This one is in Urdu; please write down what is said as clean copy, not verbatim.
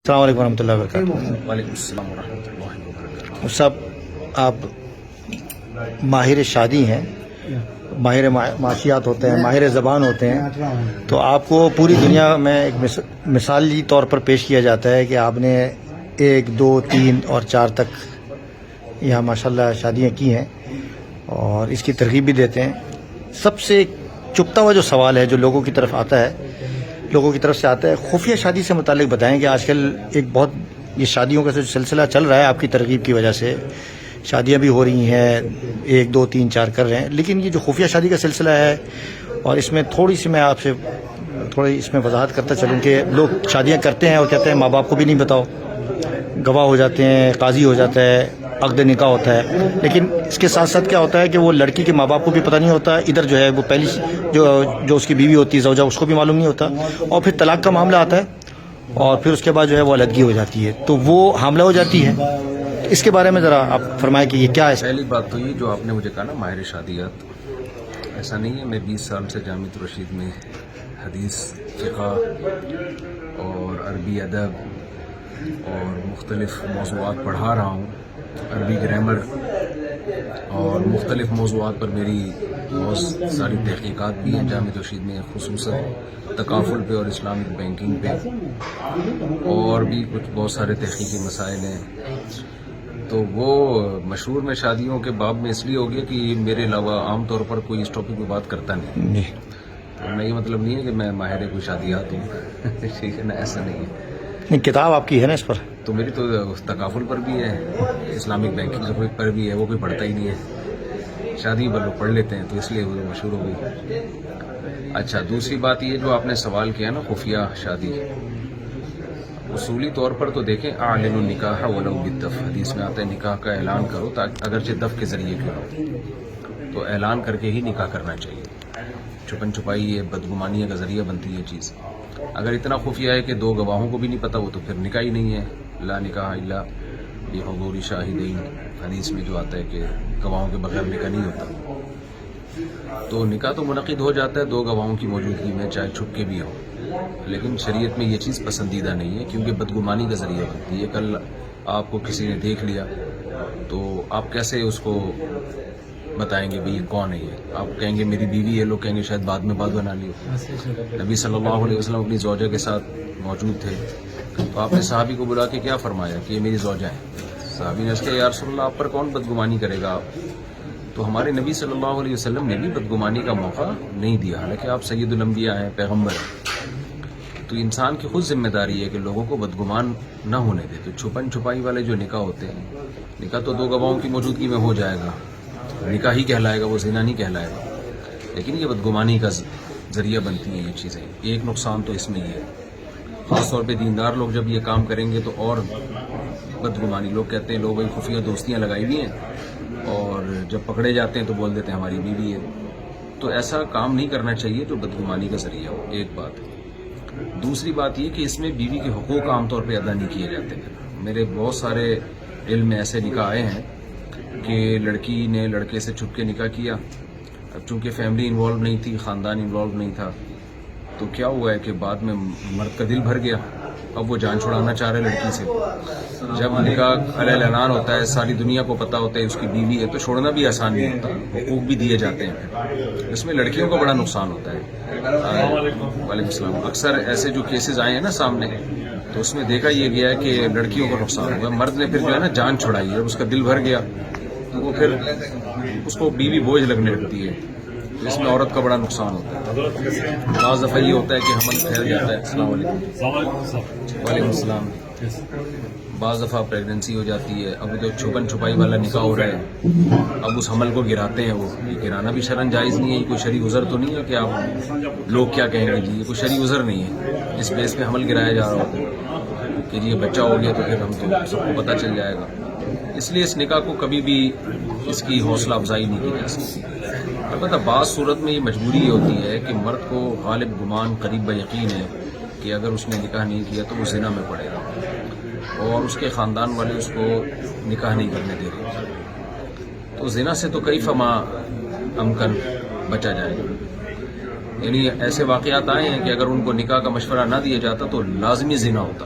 السلام علیکم ورحمۃ اللہ وبرکاتہ۔ وعلیکم السلام ورحمۃ اللہ وبرکاتہ۔ صاحب آپ ماہر شادی ہیں، ماہر معاشیات ہوتے ہیں، ماہر زبان ہوتے ہیں، تو آپ کو پوری دنیا میں ایک مثالی طور پر پیش کیا جاتا ہے کہ آپ نے 1 2 3 اور 4 تک یہاں ماشاءاللہ شادیاں کی ہیں اور اس کی ترغیب بھی دیتے ہیں۔ سب سے چپتا ہوا جو سوال ہے جو لوگوں کی طرف سے آتا ہے، خفیہ شادی سے متعلق بتائیں کہ آج کل ایک بہت یہ شادیوں کا جو سلسلہ چل رہا ہے آپ کی ترغیب کی وجہ سے، شادیاں بھی ہو رہی ہیں، 1 2 3 4 کر رہے ہیں، لیکن یہ جو خفیہ شادی کا سلسلہ ہے، اور اس میں تھوڑی سی میں آپ سے اس میں وضاحت کرتا چلوں کہ لوگ شادیاں کرتے ہیں اور کہتے ہیں ماں باپ کو بھی نہیں بتاؤ، گواہ ہو جاتے ہیں، قاضی ہو جاتا ہے، عقد نکاح ہوتا ہے، لیکن اس کے ساتھ ساتھ کیا ہوتا ہے کہ وہ لڑکی کے ماں باپ کو بھی پتہ نہیں ہوتا، ادھر جو ہے وہ پہلی جو اس کی بیوی ہوتی ہے زوجہ، اس کو بھی معلوم نہیں ہوتا، اور پھر طلاق کا معاملہ آتا ہے اور پھر اس کے بعد جو ہے وہ علیحدگی ہو جاتی ہے، تو وہ حاملہ ہو جاتی ہے۔ اس کے بارے میں ذرا آپ فرمائیں کہ یہ کیا ہے؟ پہلی بات تو یہ جو آپ نے مجھے کہا نا ماہر شادیات، ایسا نہیں ہے۔ میں 20 سال سے جامعۃ الرشید میں حدیث، فقہ اور عربی ادب اور مختلف موضوعات پڑھا رہا ہوں، عربی گرامر اور مختلف موضوعات پر میری بہت ساری تحقیقات بھی ہیں جامعۃ الرشید میں، خصوصاً تکافل پہ اور اسلامک بینکنگ پہ، اور بھی کچھ بہت سارے تحقیقی مسائل ہیں۔ تو وہ مشہور میں شادیوں کے باب میں اس لیے ہو گیا کہ میرے علاوہ عام طور پر کوئی اس ٹاپک پہ بات کرتا نہیں۔ تو میں یہ مطلب نہیں ہے کہ میں ماہر کوئی شادیات ہوں ٹھیک ہے نا، ایسا نہیں ہے۔ کتاب آپ کی ہے نا اس پر؟ تو میری تو تکافل پر بھی ہے، اسلامک بینکنگ پر بھی ہے، وہ کوئی پڑھتا ہی نہیں ہے، شادی پر لوگ پڑھ لیتے ہیں، تو اس لیے وہ مشہور ہو گئی۔ اچھا، دوسری بات یہ جو آپ نے سوال کیا نا خفیہ شادی، اصولی طور پر تو دیکھیں، اعلن النکاح ولو بالدف، حدیث میں آتا ہے نکاح کا اعلان کرو اگرچہ دف کے ذریعے کیوں نہ، تو اعلان کر کے ہی نکاح کرنا چاہیے۔ چھپن چھپائی یہ بدگمانیوں کا ذریعہ بنتی ہے چیز۔ اگر اتنا خفیہ ہے کہ 2 گواہوں کو بھی نہیں پتہ، وہ تو پھر نکاح ہی نہیں ہے۔ لا نکاح الا بحضور شاہدین، حدیث میں جو آتا ہے کہ گواہوں کے بغیر نکاح نہیں ہوتا۔ تو نکاح تو منعقد ہو جاتا ہے 2 گواہوں کی موجودگی میں، چاہے چھپ کے بھی ہو، لیکن شریعت میں یہ چیز پسندیدہ نہیں ہے کیونکہ بدگمانی کا ذریعہ بنتی ہے۔ کل آپ کو کسی نے دیکھ لیا تو آپ کیسے اس کو بتائیں گے بھئی کون ہے یہ؟ آپ کہیں گے میری بیوی ہے، لوگ کہیں گے شاید بعد میں بات بنا لی ہو۔ نبی صلی اللہ علیہ وسلم اپنی زوجہ کے ساتھ موجود تھے، تو آپ نے صحابی کو بلا کے کیا فرمایا کہ یہ میری زوجہ ہے۔ صحابی نے اس کے یا رسول اللہ آپ پر کون بدگمانی کرے گا آپ؟ تو ہمارے نبی صلی اللہ علیہ وسلم نے بھی بدگمانی کا موقع نہیں دیا، حالانکہ آپ سید الانبیاء ہیں، پیغمبر ہیں۔ تو انسان کی خود ذمہ داری ہے کہ لوگوں کو بدگمان نہ ہونے دے۔ تو چھپن چھپائی والے جو نکاح ہوتے ہیں، نکاح تو 2 گواہوں کی موجودگی میں ہو جائے گا، نکاح ہی کہلائے گا، وہ زنا نہیں کہلائے گا، لیکن یہ بدگمانی کا ذریعہ بنتی ہیں یہ چیزیں۔ ایک نقصان تو اس میں یہ ہے، خاص طور پہ دیندار لوگ جب یہ کام کریں گے تو اور بدگمانی، لوگ کہتے ہیں لوگ بھائی خفیہ دوستیاں لگائی ہوئی ہیں اور جب پکڑے جاتے ہیں تو بول دیتے ہیں ہماری بیوی ہے۔ تو ایسا کام نہیں کرنا چاہیے جو بدگمانی کا ذریعہ ہو، ایک بات۔ دوسری بات یہ کہ اس میں بیوی کے حقوق عام طور پہ ادا نہیں کیے جاتے ہیں۔ میرے بہت سارے علم میں ایسے نکاح آئے ہیں کہ لڑکی نے لڑکے سے چھپ کے نکاح کیا، اب چونکہ فیملی انوالو نہیں تھی، خاندان انوالو نہیں تھا، تو کیا ہوا ہے کہ بعد میں مرد کا دل بھر گیا، اب وہ جان چھڑانا چاہ رہے لڑکی سے۔ جب نکاح علیہ اعلان ہوتا ہے، ساری دنیا کو پتہ ہوتا ہے اس کی بیوی ہے، تو چھوڑنا بھی آسان نہیں ہوتا، حقوق بھی دیے جاتے ہیں، اس میں لڑکیوں کا بڑا نقصان ہوتا ہے۔ وعلیکم السلام۔ اکثر ایسے جو کیسز آئے ہیں نا سامنے، تو اس میں دیکھا یہ گیا ہے کہ لڑکیوں کو نقصان ہوا، مرد نے پھر جو ہے نا جان چھڑائی ہے، اس کا دل بھر گیا تو وہ پھر اس کو بیوی بوجھ لگنے لگتی ہے، تو اس میں عورت کا بڑا نقصان ہوتا ہے۔ بعض دفعہ یہ ہوتا ہے کہ حمل پھیل جاتا ہے۔ السلام علیکم۔ وعلیکم السلام۔ بعض دفعہ پریگننسی ہو جاتی ہے، اب تو چھپن چھپائی والا نکاح ہو رہا ہے، اب اس حمل کو گراتے ہیں، وہ یہ گرانا بھی شرعاً جائز نہیں ہے، یہ کوئی شرعی عذر تو نہیں ہے کہ آپ لوگ کیا کہیں گے جی، یہ کوئی شرعی عذر نہیں ہے، اس بیس پہ حمل گرایا جا رہا ہوتا ہے کہ جی یہ بچہ ہو گیا تو پھر ہم تو سب کو پتہ چل جائے گا، اس لیے اس نکاح کو کبھی بھی اس کی حوصلہ افزائی نہیں کی جا سکتی۔ البتہ بعض صورت میں یہ مجبوری یہ ہوتی ہے کہ مرد کو غالب گمان قریب یقین ہے کہ اگر اس نے نکاح نہیں کیا تو وہ زنا میں پڑے گا، اور اس کے خاندان والے اس کو نکاح نہیں کرنے دے رہے، تو زنا سے تو کئی فما امکن بچا جائے گا۔ یعنی ایسے واقعات آئے ہیں کہ اگر ان کو نکاح کا مشورہ نہ دیا جاتا تو لازمی زنا ہوتا،